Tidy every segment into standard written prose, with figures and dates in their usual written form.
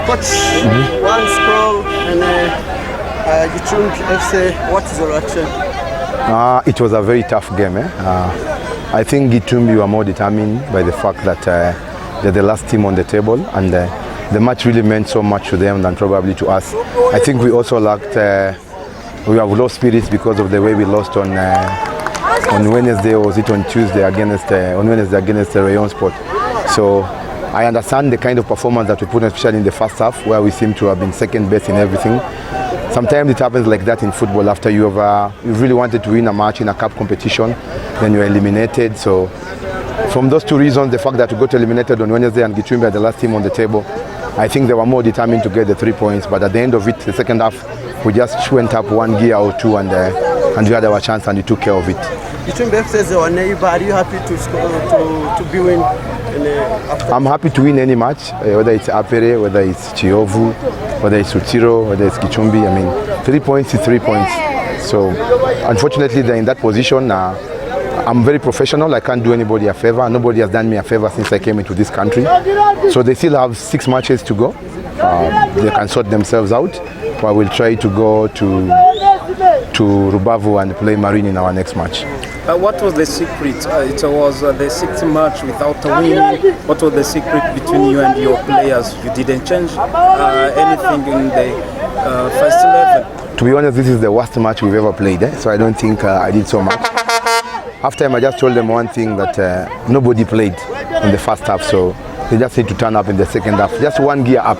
Coach, one scroll and Gicumbi FC, what is your reaction? It was a very tough game. I think Gicumbi were more determined by the fact that they're the last team on the table, and the match really meant so much to them than probably to us. I think we also lacked, we have lost spirits because of the way we lost on Wednesday, or was it on Tuesday against the Rayon Sport. So I understand the kind of performance that we put on, especially in the first half, where we seem to have been second best in everything. Sometimes it happens like that in football. After you've really wanted to win a match in a cup competition, then you're eliminated. So from those two reasons, the fact that we got eliminated on Wednesday and Gicumbi are the last team on the table, I think they were more determined to get the 3 points. But at the end of it, the second half, we just went up one gear or two, and we had our chance and we took care of it. Gicumbi says our neighbor. Are you happy to be win? I'm happy to win any match, whether it's Apere, whether it's Chiovu, whether it's Utiro, whether it's Gicumbi. I mean, 3 points is 3 points. So unfortunately, they're in that position. I'm very professional. I can't do anybody a favor. Nobody has done me a favor since I came into this country. So they still have 6 matches to go. They can sort themselves out. But we'll try to go to Rubavu and play Marine in our next match. What was the secret? It was the 6th match without a win. What was the secret between you and your players? You didn't change anything in the first 11? To be honest, this is the worst match we've ever played. So I don't think I did so much. After I just told them one thing, that nobody played in the first half. So they just need to turn up in the second half. Just one gear up.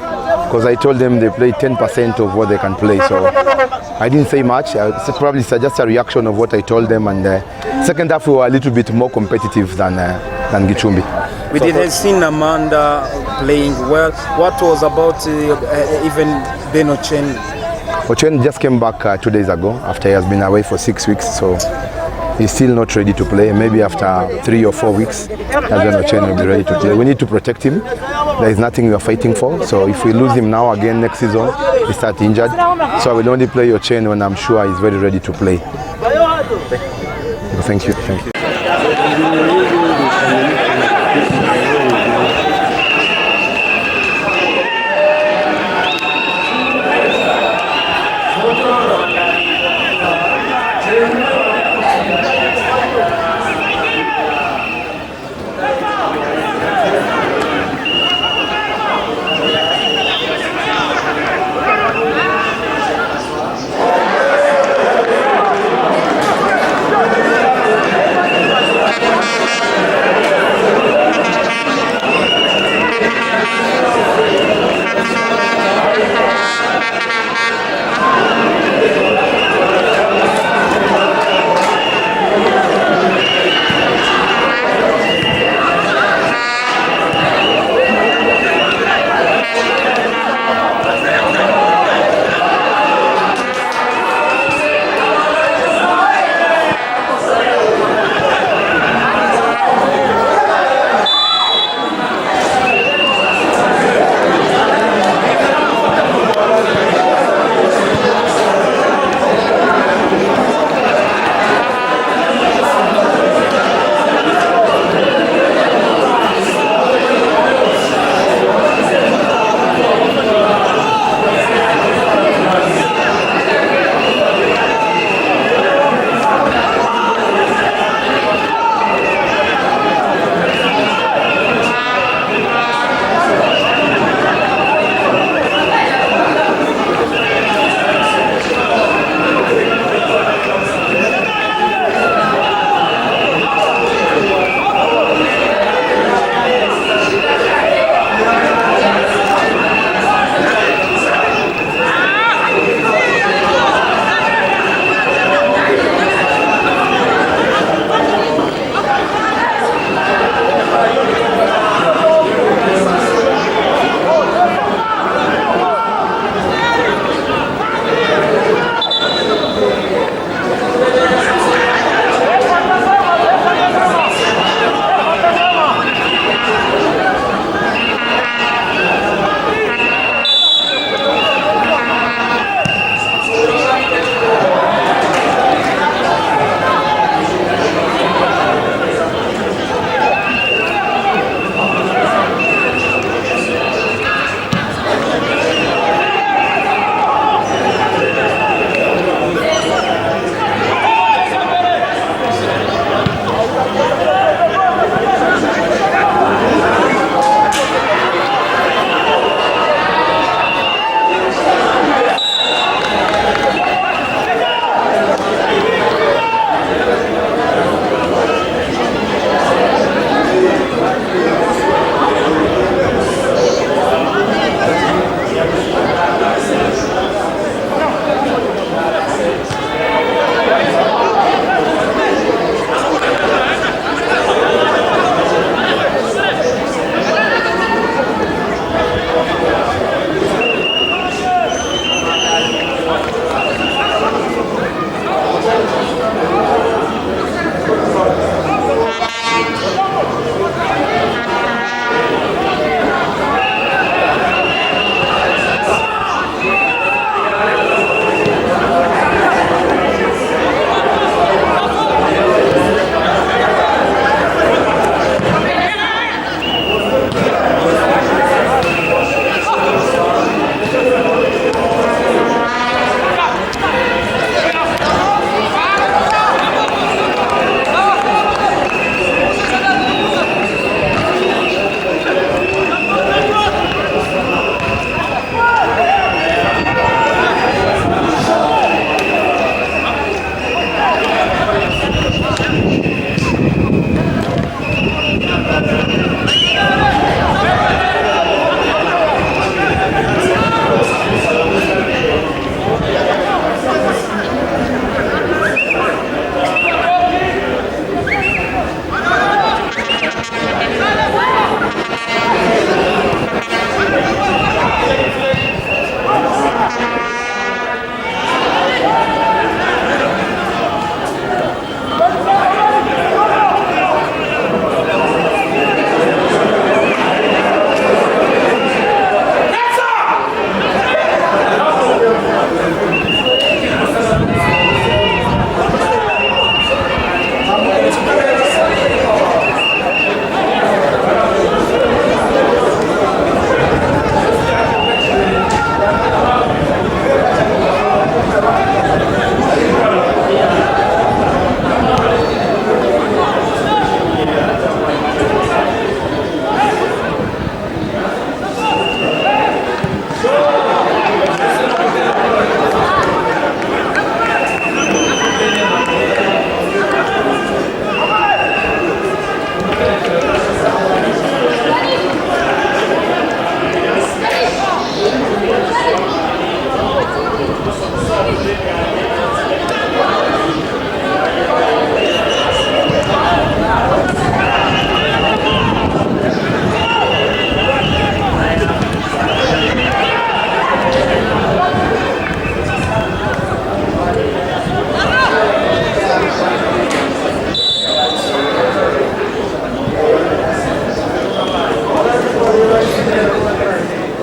Because I told them they played 10% of what they can play. So I didn't say much. It's probably just a reaction of what I told them. And second half we were a little bit more competitive than Gicumbi. We didn't see Amanda playing well. What was about even Ben Ochen? Ochen just came back 2 days ago after he has been away for 6 weeks. So he's still not ready to play. Maybe after 3 or 4 weeks, then Ochen will be ready to play. We need to protect him. There is nothing we are fighting for. So if we lose him now again next season, he starts injured. So I will only play Ochen when I'm sure he's very ready to play. Thank you. Thank you.